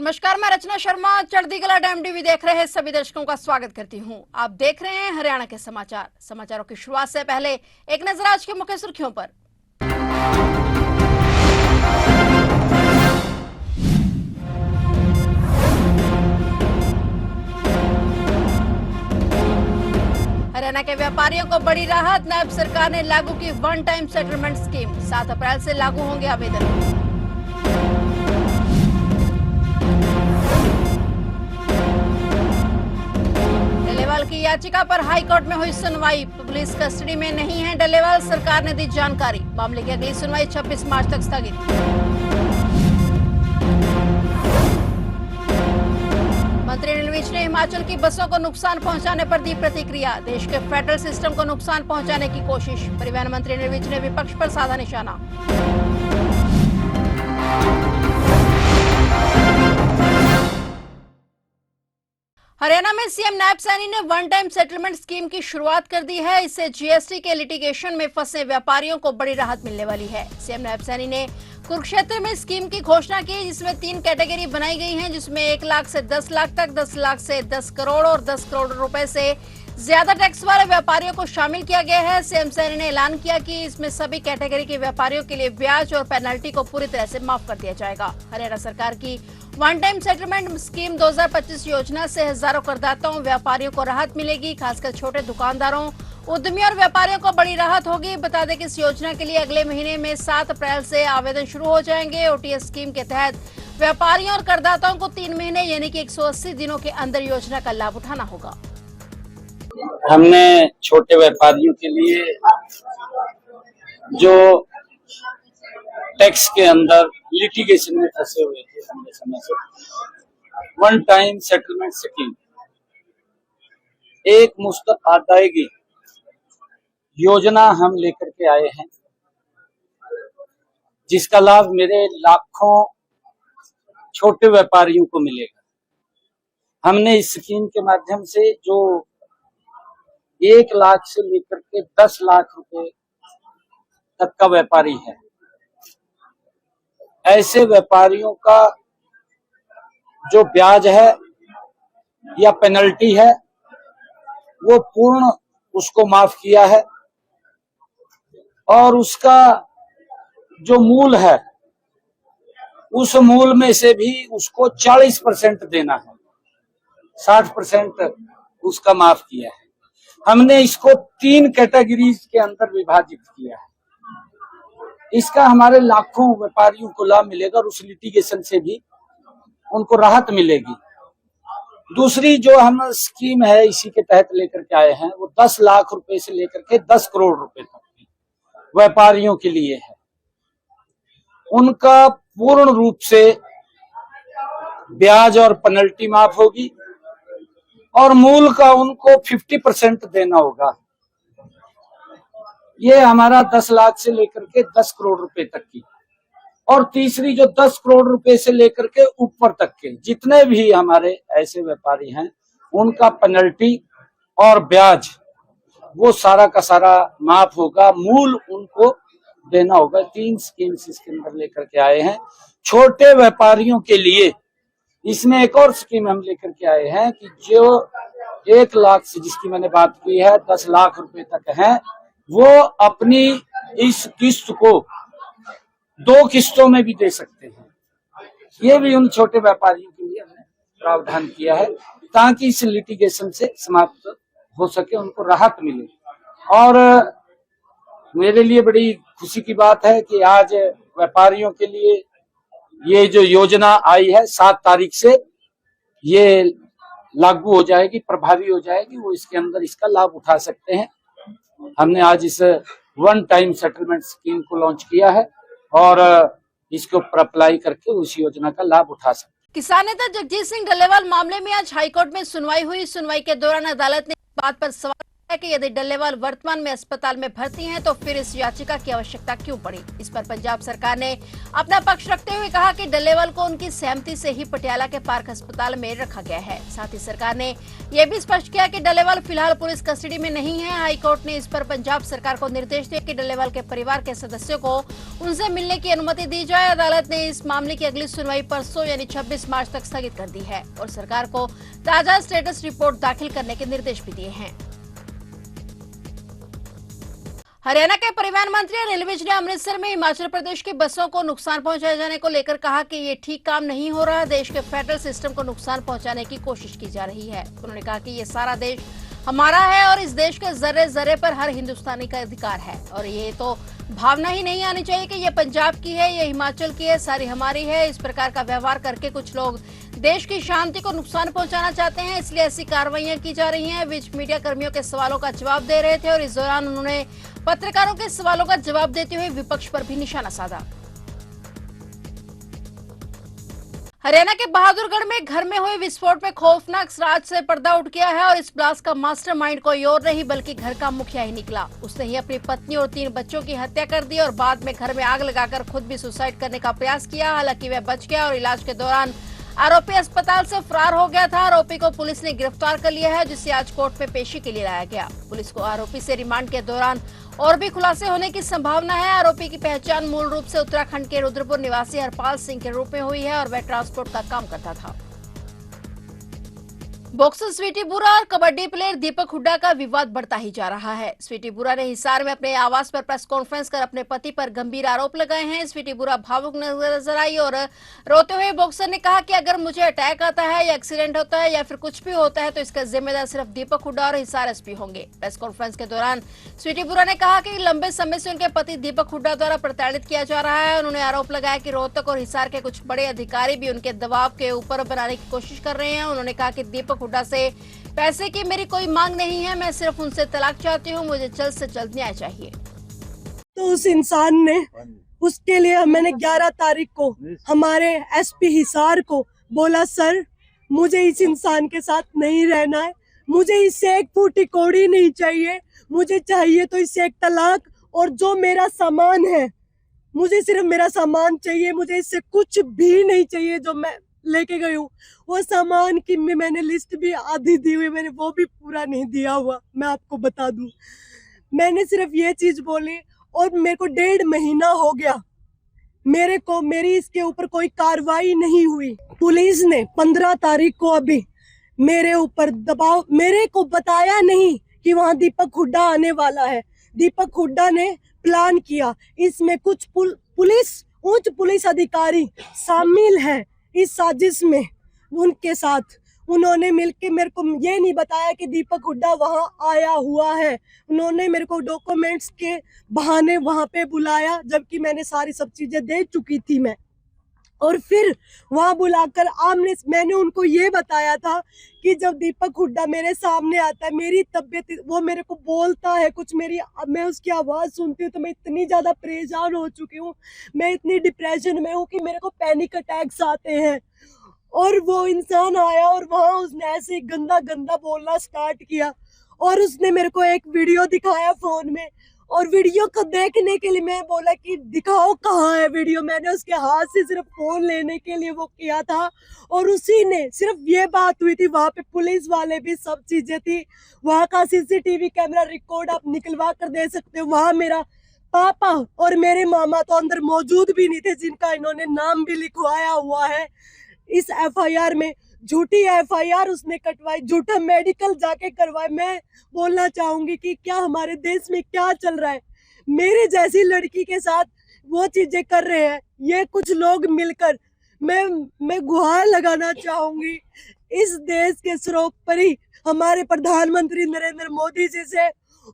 नमस्कार, मैं रचना शर्मा चढ़ती कला डैम टीवी देख रहे सभी दर्शकों का स्वागत करती हूं। आप देख रहे हैं हरियाणा के समाचार। समाचारों की शुरुआत से पहले एक नजर आज के मुख्य सुर्खियों पर। हरियाणा के व्यापारियों को बड़ी राहत। नायब सरकार ने लागू की वन टाइम सेटलमेंट स्कीम। 7 अप्रैल से लागू होंगे आवेदन। डल्लेवाल की याचिका पर हाईकोर्ट में हुई सुनवाई। पुलिस कस्टडी में नहीं है डल्लेवाल, सरकार ने दी जानकारी। मामले की अगली सुनवाई 26 मार्च तक स्थगित। मंत्री अनिल विज ने हिमाचल की बसों को नुकसान पहुंचाने पर दी प्रतिक्रिया। देश के फेडरल सिस्टम को नुकसान पहुंचाने की कोशिश। परिवहन मंत्री अनिल विज ने विपक्ष पर साधा निशाना। हरियाणा में सीएम नायब सैनी ने वन टाइम सेटलमेंट स्कीम की शुरुआत कर दी है। इससे जीएसटी के लिटिगेशन में फंसे व्यापारियों को बड़ी राहत मिलने वाली है। सीएम नायब सैनी ने कुरुक्षेत्र में स्कीम की घोषणा की, जिसमें 3 कैटेगरी बनाई गई हैं, जिसमें 1 लाख से 10 लाख तक, 10 लाख से 10 करोड़ और 10 करोड़ रुपए से ज्यादा टैक्स वाले व्यापारियों को शामिल किया गया है। सीएम सैनी ने ऐलान किया कि इसमें सभी कैटेगरी के व्यापारियों के लिए ब्याज और पेनल्टी को पूरी तरह से माफ कर दिया जाएगा। हरियाणा सरकार की वन टाइम सेटलमेंट स्कीम 2025 योजना से हजारों करदाताओं व्यापारियों को राहत मिलेगी। खासकर छोटे दुकानदारों, उद्यमियों और व्यापारियों को बड़ी राहत होगी। बता दें कि इस योजना के लिए अगले महीने में 7 अप्रैल से आवेदन शुरू हो जाएंगे। ओटीएस स्कीम के तहत व्यापारियों और करदाताओं को 3 महीने यानी कि 180 दिनों के अंदर योजना का लाभ उठाना होगा। हमने छोटे व्यापारियों के लिए जो टैक्स के अंदर लिटिगेशन में फंसे हुए थे लंबे समय से, वन टाइम सेटलमेंट स्कीम, एक मुश्त अदायगी योजना हम लेकर के आए हैं, जिसका लाभ मेरे लाखों छोटे व्यापारियों को मिलेगा। हमने इस स्कीम के माध्यम से जो 1 लाख से लेकर के 10 लाख रुपए तक का व्यापारी है, ऐसे व्यापारियों का जो ब्याज है या पेनल्टी है वो पूर्ण उसको माफ किया है, और उसका जो मूल है उस मूल में से भी उसको 40% देना है, 60% उसका माफ किया है। हमने इसको 3 कैटेगरीज के अंदर विभाजित किया है। इसका हमारे लाखों व्यापारियों को लाभ मिलेगा और उस लिटिगेशन से भी उनको राहत मिलेगी। दूसरी जो हम स्कीम है इसी के तहत लेकर के आए हैं, वो 10 लाख रुपए से लेकर के 10 करोड़ रुपए तक की व्यापारियों के लिए है। उनका पूर्ण रूप से ब्याज और पेनल्टी माफ होगी और मूल का उनको 50% देना होगा। ये हमारा 10 लाख से लेकर के 10 करोड़ रुपए तक की। और तीसरी जो 10 करोड़ रुपए से लेकर के ऊपर तक के जितने भी हमारे ऐसे व्यापारी हैं, उनका पेनल्टी और ब्याज वो सारा का सारा माफ होगा, मूल उनको देना होगा। 3 स्कीम्स इसके अंदर लेकर के आए हैं छोटे व्यापारियों के लिए। इसमें एक और स्कीम हम लेकर के आए हैं कि जो 1 लाख से, जिसकी मैंने बात की है, 10 लाख रुपए तक है, वो अपनी इस किस्त को 2 किस्तों में भी दे सकते हैं। ये भी उन छोटे व्यापारियों के लिए हमने प्रावधान किया है ताकि इस लिटिगेशन से समाप्त हो सके, उनको राहत मिले। और मेरे लिए बड़ी खुशी की बात है कि आज व्यापारियों के लिए ये जो योजना आई है 7 तारीख से ये लागू हो जाएगी, प्रभावी हो जाएगी। वो इसके अंदर इसका लाभ उठा सकते हैं। हमने आज इस वन टाइम सेटलमेंट स्कीम को लॉन्च किया है और इसके ऊपर अप्लाई करके उस योजना का लाभ उठा सकते हैं। किसान नेता जगजीत सिंह डल्लेवाल मामले में आज हाईकोर्ट में सुनवाई हुई। सुनवाई के दौरान अदालत ने बात पर सवाल है कि यदि डल्लेवाल वर्तमान में अस्पताल में भर्ती हैं तो फिर इस याचिका की आवश्यकता क्यों पड़ी। इस पर पंजाब सरकार ने अपना पक्ष रखते हुए कहा कि डल्लेवाल को उनकी सहमति से ही पटियाला के पार्क अस्पताल में रखा गया है। साथ ही सरकार ने यह भी स्पष्ट किया कि डल्लेवाल फिलहाल पुलिस कस्टडी में नहीं है। हाईकोर्ट ने इस पर पंजाब सरकार को निर्देश दिया कि डल्लेवाल के परिवार के सदस्यों को उनसे मिलने की अनुमति दी जाए। अदालत ने इस मामले की अगली सुनवाई परसों यानी 26 मार्च तक स्थगित कर दी है और सरकार को ताजा स्टेटस रिपोर्ट दाखिल करने के निर्देश भी दिए हैं। हरियाणा के परिवहन मंत्री अनिल विज ने अमृतसर में हिमाचल प्रदेश की बसों को नुकसान पहुंचाए जाने को लेकर कहा कि ये ठीक काम नहीं हो रहा। देश के फेडरल सिस्टम को नुकसान पहुंचाने की कोशिश की जा रही है। उन्होंने कहा कि ये सारा देश हमारा है और इस देश के जर्रे जर्रे पर हर हिंदुस्तानी का अधिकार है और ये तो भावना ही नहीं आनी चाहिए कि ये पंजाब की है, ये हिमाचल की है, सारी हमारी है। इस प्रकार का व्यवहार करके कुछ लोग देश की शांति को नुकसान पहुंचाना चाहते हैं, इसलिए ऐसी कार्रवाइयां की जा रही हैं। विज मीडिया कर्मियों के सवालों का जवाब दे रहे थे और इस दौरान उन्होंने पत्रकारों के सवालों का जवाब देते हुए विपक्ष पर भी निशाना साधा। हरियाणा के बहादुरगढ़ में घर में हुए विस्फोट में खौफनाक राज से पर्दा उठ गया है और इस ब्लास्ट का मास्टरमाइंड कोई और नहीं बल्कि घर का मुखिया ही निकला। उसने ही अपनी पत्नी और 3 बच्चों की हत्या कर दी और बाद में घर में आग लगाकर खुद भी सुसाइड करने का प्रयास किया। हालांकि वह बच गया और इलाज के दौरान आरोपी अस्पताल से फरार हो गया था। आरोपी को पुलिस ने गिरफ्तार कर लिया है जिसे आज कोर्ट में पेशी के लिए लाया गया। पुलिस को आरोपी से रिमांड के दौरान और भी खुलासे होने की संभावना है। आरोपी की पहचान मूल रूप से उत्तराखंड के रुद्रपुर निवासी हरपाल सिंह के रूप में हुई है और वह ट्रांसपोर्ट का काम करता था। बॉक्सर स्वीटी बुरा और कबड्डी प्लेयर दीपक हुड्डा का विवाद बढ़ता ही जा रहा है। स्वीटी बुरा ने हिसार में अपने आवास पर प्रेस कॉन्फ्रेंस कर अपने पति पर गंभीर आरोप लगाए हैं। स्वीटी बुरा भावुक नजर आई और रोते हुए बॉक्सर ने कहा कि अगर मुझे अटैक आता है या एक्सीडेंट होता है या फिर कुछ भी होता है तो इसका जिम्मेदार सिर्फ दीपक हुड्डा और हिसार एसपी होंगे। प्रेस कॉन्फ्रेंस के दौरान स्वीटी बुरा ने कहा कि लंबे समय से उनके पति दीपक हुड्डा द्वारा प्रताड़ित किया जा रहा है। उन्होंने आरोप लगाया कि रोहतक और हिसार के कुछ बड़े अधिकारी भी उनके दबाव के ऊपर बनाने की कोशिश कर रहे हैं। उन्होंने कहा कि दीपक हुड्डा से पैसे की मेरी कोई मांग नहीं है, मैं सिर्फ उनसे तलाक चाहती हूँ, मुझे जल्द से जल्द न्याय चाहिए। तो उस इंसान ने उसके लिए मैंने 11 तारीख को हमारे एसपी हिसार को बोला, सर मुझे इस इंसान के साथ नहीं रहना है, मुझे इससे एक फूटी कौड़ी नहीं चाहिए, मुझे चाहिए तो इससे एक तलाक और जो मेरा सामान है मुझे सिर्फ मेरा सामान चाहिए, मुझे इससे कुछ भी नहीं चाहिए जो मैं लेके गई हूँ। वो सामान की मैंने लिस्ट भी आधी दी हुई, मैंने वो भी पूरा नहीं दिया हुआ। मैं आपको बता दूं, मैंने सिर्फ ये चीज बोली और मेरे को 1.5 महीना हो गया, मेरी इसके ऊपर कोई कार्रवाई नहीं हुई। पुलिस ने 15 तारीख को अभी मेरे ऊपर दबाव, मेरे को बताया नहीं कि वहाँ दीपक हुड्डा आने वाला है। दीपक हुड्डा ने प्लान किया, इसमें कुछ उच्च पुलिस अधिकारी शामिल है इस साजिश में। उनके साथ उन्होंने मिलके मेरे को ये नहीं बताया कि दीपक हुड्डा वहां आया हुआ है। उन्होंने मेरे को डॉक्यूमेंट्स के बहाने वहां पे बुलाया जबकि मैंने सारी सब चीजें दे चुकी थी मैं। और फिर वहां बुलाकर मैंने उनको ये बताया था कि जब दीपक हुड्डा मेरे सामने आता है, मेरी तबीयत, वो मेरे को बोलता है कुछ, मैं उसकी आवाज सुनती हूँ तो मैं इतनी ज्यादा परेशान हो चुकी हूँ, मैं इतनी डिप्रेशन में हूँ कि मेरे को पैनिक अटैक्स आते हैं। और वो इंसान आया और वहां उसने ऐसे गंदा गंदा बोलना स्टार्ट किया और उसने मेरे को एक वीडियो दिखाया फोन में और वीडियो को देखने के लिए मैं बोला कि दिखाओ कहाँ है वीडियो। मैंने उसके हाथ से सिर्फ फोन लेने के लिए वो किया था और उसी ने सिर्फ ये बात हुई थी। वहां पे पुलिस वाले भी, सब चीजें थी, वहां का सीसीटीवी कैमरा रिकॉर्ड आप निकलवा कर दे सकते हो। वहां मेरा पापा और मेरे मामा तो अंदर मौजूद भी नहीं थे जिनका इन्होंने नाम भी लिखवाया हुआ है इस एफआईआर में। झूठी एफआईआर उसने कटवाई, झूठा मेडिकल जाके करवाए। मैं बोलना चाहूंगी कि क्या हमारे देश में क्या चल रहा है, मेरे जैसी लड़की के साथ वो चीजें कर रहे हैं ये कुछ लोग मिलकर। मैं गुहार लगाना चाहूंगी इस देश के सर्वोपरि हमारे प्रधानमंत्री नरेंद्र मोदी जी से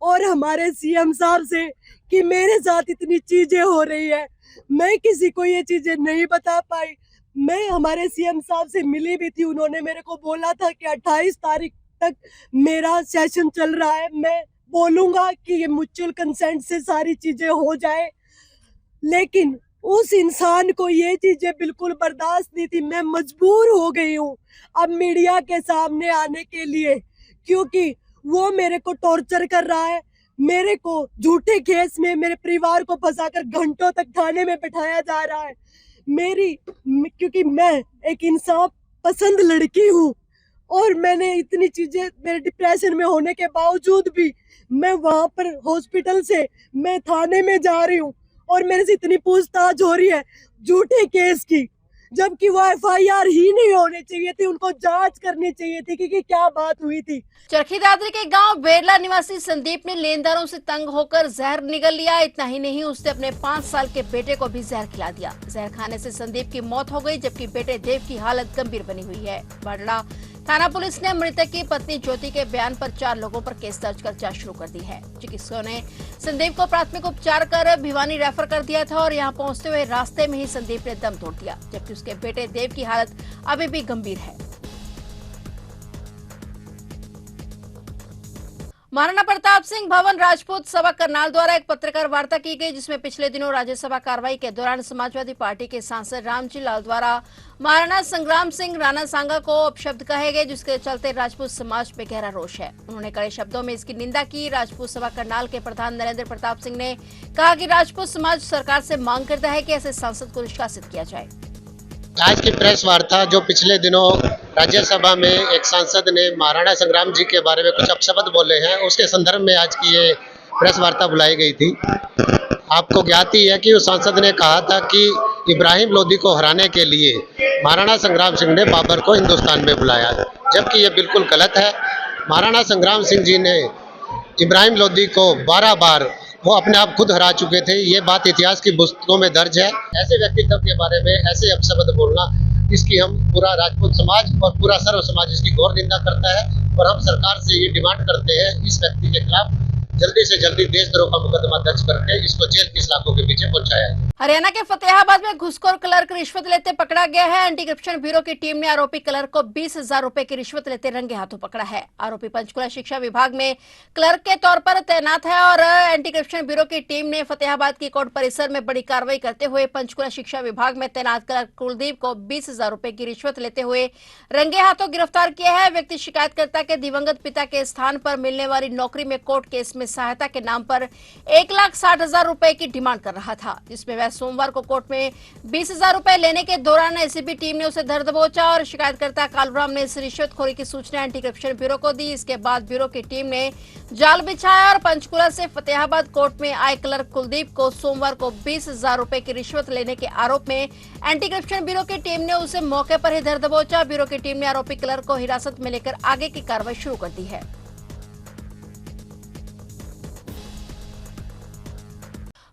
और हमारे सीएम साहब से कि मेरे साथ इतनी चीजें हो रही है, मैं किसी को ये चीजें नहीं बता पाई। मैं हमारे सीएम साहब से मिली भी थी, उन्होंने मेरे को बोला था कि 28 तारीख तक मेरा सेशन चल रहा है, मैं बोलूंगा कि ये म्यूचुअल कंसेंट से सारी चीजें हो जाए। लेकिन उस इंसान को ये चीजें बिल्कुल बर्दाश्त नहीं थी। मैं मजबूर हो गई हूँ अब मीडिया के सामने आने के लिए, क्योंकि वो मेरे को टॉर्चर कर रहा है। मेरे को झूठे केस में मेरे परिवार को फंसाकर घंटों तक थाने में बैठाया जा रहा है। क्योंकि मैं एक इंसाफ पसंद लड़की हूँ और मैंने इतनी चीजें, मेरे डिप्रेशन में होने के बावजूद भी मैं वहां पर हॉस्पिटल से मैं थाने में जा रही हूँ और मेरे से इतनी पूछताछ हो रही है झूठे केस की, जबकि वो FIR ही नहीं होनी चाहिए थी, उनको जांच करनी चाहिए थी कि क्या बात हुई थी। चरखी दादरी के गांव बेरला निवासी संदीप ने लेनदारों से तंग होकर जहर निगल लिया। इतना ही नहीं, उसने अपने 5 साल के बेटे को भी जहर खिला दिया। जहर खाने से संदीप की मौत हो गई, जबकि बेटे देव की हालत गंभीर बनी हुई है। बड़ला थाना पुलिस ने मृतक की पत्नी ज्योति के बयान पर 4 लोगों पर केस दर्ज कर जांच शुरू कर दी है। चिकित्सकों ने संदीप को प्राथमिक उपचार कर भिवानी रेफर कर दिया था और यहां पहुंचते हुए रास्ते में ही संदीप ने दम तोड़ दिया, जबकि उसके बेटे देव की हालत अभी भी गंभीर है। महाराणा प्रताप सिंह भवन राजपूत सभा करनाल द्वारा एक पत्रकार वार्ता की गई, जिसमें पिछले दिनों राज्यसभा कार्रवाई के दौरान समाजवादी पार्टी के सांसद रामजी लाल द्वारा महाराणा संग्राम सिंह राणा सांगा को अपशब्द कहे गए, जिसके चलते राजपूत समाज में गहरा रोष है। उन्होंने कड़े शब्दों में इसकी निंदा की। राजपूत सभा करनाल के प्रधान नरेंद्र प्रताप सिंह ने कहा कि राजपूत समाज सरकार से मांग करता है कि ऐसे सांसद को निष्कासित किया जाए। आज की प्रेस वार्ता जो पिछले दिनों राज्यसभा में एक सांसद ने महाराणा संग्राम जी के बारे में कुछ अपशब्द बोले हैं, उसके संदर्भ में आज की ये प्रेस वार्ता बुलाई गई थी। आपको ज्ञात ही है कि उस सांसद ने कहा था कि इब्राहिम लोदी को हराने के लिए महाराणा संग्राम सिंह ने बाबर को हिंदुस्तान में बुलाया, जबकि ये बिल्कुल गलत है। महाराणा संग्राम सिंह जी ने इब्राहिम लोदी को 12 बार वो अपने आप खुद हरा चुके थे। ये बात इतिहास की पुस्तकों में दर्ज है। ऐसे व्यक्तित्व के बारे में ऐसे अपशब्द बोलना, इसकी हम पूरा राजपूत समाज और पूरा सर्व समाज इसकी घोर निंदा करता है और हम सरकार से ये डिमांड करते हैं इस व्यक्ति के खिलाफ जल्दी से जल्दी देशद्रोह का मुकदमा दर्ज करके इसको जेल की सलाखों के पीछे पहुंचाया है। हरियाणा के फतेहाबाद में घुसखोर क्लर्क रिश्वत लेते पकड़ा गया है। एंटी करप्शन ब्यूरो की टीम ने आरोपी क्लर्क को 20,000 रुपए की रिश्वत लेते रंगे हाथों पकड़ा है। आरोपी पंचकुला शिक्षा विभाग में क्लर्क के तौर पर तैनात है और एंटी करप्शन ब्यूरो की टीम ने फतेहाबाद की कोर्ट परिसर में बड़ी कार्रवाई करते हुए पंचकुला शिक्षा विभाग में तैनात क्लर्क कुलदीप को 20,000 रुपए की रिश्वत लेते हुए रंगे हाथों गिरफ्तार किया है। व्यक्ति शिकायतकर्ता के दिवंगत पिता के स्थान पर मिलने वाली नौकरी में कोर्ट केस में सहायता के नाम पर 1,60,000 रुपए की डिमांड कर रहा था, जिसमें वह सोमवार को कोर्ट में 20,000 रुपए लेने के दौरान एसीबी टीम ने उसे धर दबोचा और शिकायतकर्ता कालूराम ने इस रिश्वतखोरी की सूचना एंटी करप्शन ब्यूरो को दी। इसके बाद ब्यूरो की टीम ने जाल बिछाया और पंचकुला से फतेहाबाद कोर्ट में आए क्लर्क कुलदीप को सोमवार को 20,000 रुपए की रिश्वत लेने के आरोप में एंटी करप्शन ब्यूरो की टीम ने उसे मौके पर ही धर दबोचा। ब्यूरो की टीम ने आरोपी क्लर्क को हिरासत में लेकर आगे की कार्रवाई शुरू कर दी है।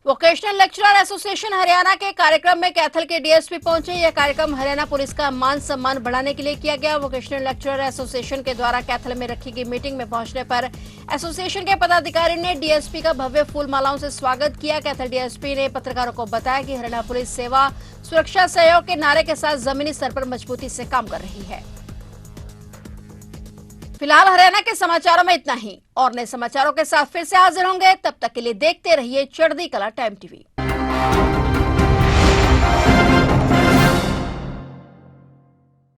वोकेशनल लेक्चरर एसोसिएशन हरियाणा के कार्यक्रम में कैथल के डीएसपी पहुंचे। यह कार्यक्रम हरियाणा पुलिस का मान सम्मान बढ़ाने के लिए किया गया। वोकेशनल लेक्चरर एसोसिएशन के द्वारा कैथल में रखी गई मीटिंग में पहुंचने पर एसोसिएशन के पदाधिकारी ने डीएसपी का भव्य फूल मालाओं से स्वागत किया। कैथल डीएसपी ने पत्रकारों को बताया कि हरियाणा पुलिस सेवा सुरक्षा सहयोग के नारे के साथ जमीनी स्तर पर मजबूती से काम कर रही है। फिलहाल हरियाणा के समाचारों में इतना ही, और नए समाचारों के साथ फिर से हाजिर होंगे। तब तक के लिए देखते रहिए चढ़ती कला टाइम टीवी।